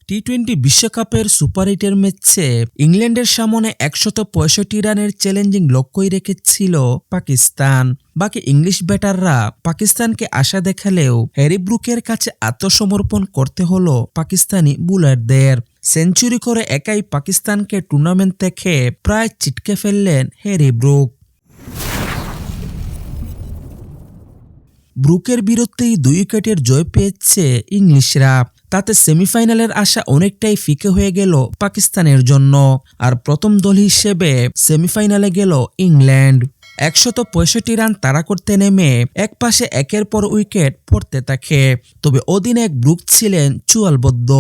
টি-20 বিশ্বকাপের সুপার 8-এর ম্যাচে ইংল্যান্ডের সামনে ১৬৫ রানের চ্যালেঞ্জিং লক্ষ্যই রেখেছিল পাকিস্তান। বাকি ইংলিশ ব্যাটাররা পাকিস্তানকে আশা দেখালেও হ্যারি ব্রুকের কাছে আত্মসমর্পণ করতে হলো পাকিস্তানি বোলারদের। সেঞ্চুরি করে একাই পাকিস্তানকে টুর্নামেন্ট থেকে প্রায় ছিটকে ফেললেন হ্যারি ব্রুক। ব্রুকের বিরুদ্ধেই ২ উইকেটের জয় পেয়েছে ইংলিশরা। তাতে সেমিফাইনালের আশা অনেকটাই ফিকে হয়ে গেল পাকিস্তানের জন্য। আর প্রথম দল হিসেবে সেমিফাইনালে গেল ইংল্যান্ড। ১৬৫ রান তাড়া করতে নেমে একপাশে একের পর উইকেট পড়তে থাকে। তবে অধিনায়ক ব্রুক ছিলেন চুয়ালবদ্ধ।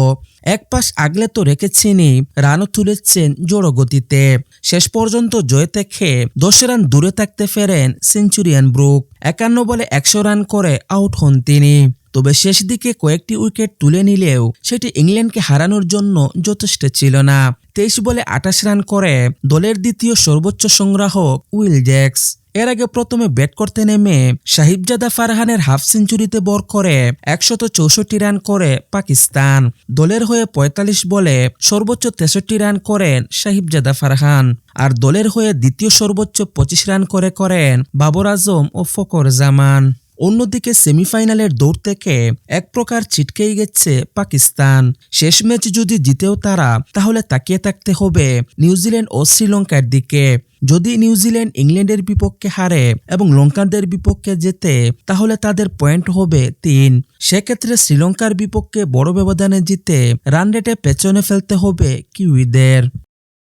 এক পাশ আগলে তো রেখেছেনই, রানও তুলেছেন জোড়ো গতিতে। শেষ পর্যন্ত জয় থেকে ১০ রান দূরে থাকতে ফেরেন সেঞ্চুরিয়ান ব্রুক। ৫১ বলে ১০০ রান করে আউট হন তিনি। তবে শেষ দিকে কয়েকটি উইকেট তুলে নিলেও সেটি ইংল্যান্ডকে হারানোর জন্য যথেষ্ট ছিল না। ২৩ বলে ২৮ রান করে দলের দ্বিতীয় সর্বোচ্চ সংগ্রাহক উইল জ্যাক্স। এর আগে প্রথমে ব্যাট করতে নেমে সাহিবজাদা ফারহানের হাফ সেঞ্চুরিতে ভর করে ১৬৪ রান করে পাকিস্তান। দলের হয়ে ৪৫ বলে সর্বোচ্চ ৬৩ রান করেন সাহিবজাদা ফারহান। আর দলের হয়ে দ্বিতীয় সর্বোচ্চ ২৫ রান করেন বাবর আজম ও ফখর জামান। অন্যদিকে সেমিফাইনালের দৌড় থেকে এক প্রকার ছিটকেই গেছে পাকিস্তান। শেষ ম্যাচ যদি জিতেও তারা, তাহলে তাকিয়ে থাকতে হবে নিউজিল্যান্ড ও শ্রীলঙ্কার দিকে। যদি নিউজিল্যান্ড ইংল্যান্ডের বিপক্ষে হারে এবং লঙ্কানদের বিপক্ষে জেতে, তাহলে তাদের পয়েন্ট হবে ৩। সেক্ষেত্রে শ্রীলঙ্কার বিপক্ষে বড় ব্যবধানে জিতে রান রেটে পেছনে ফেলতে হবে কিউইদের।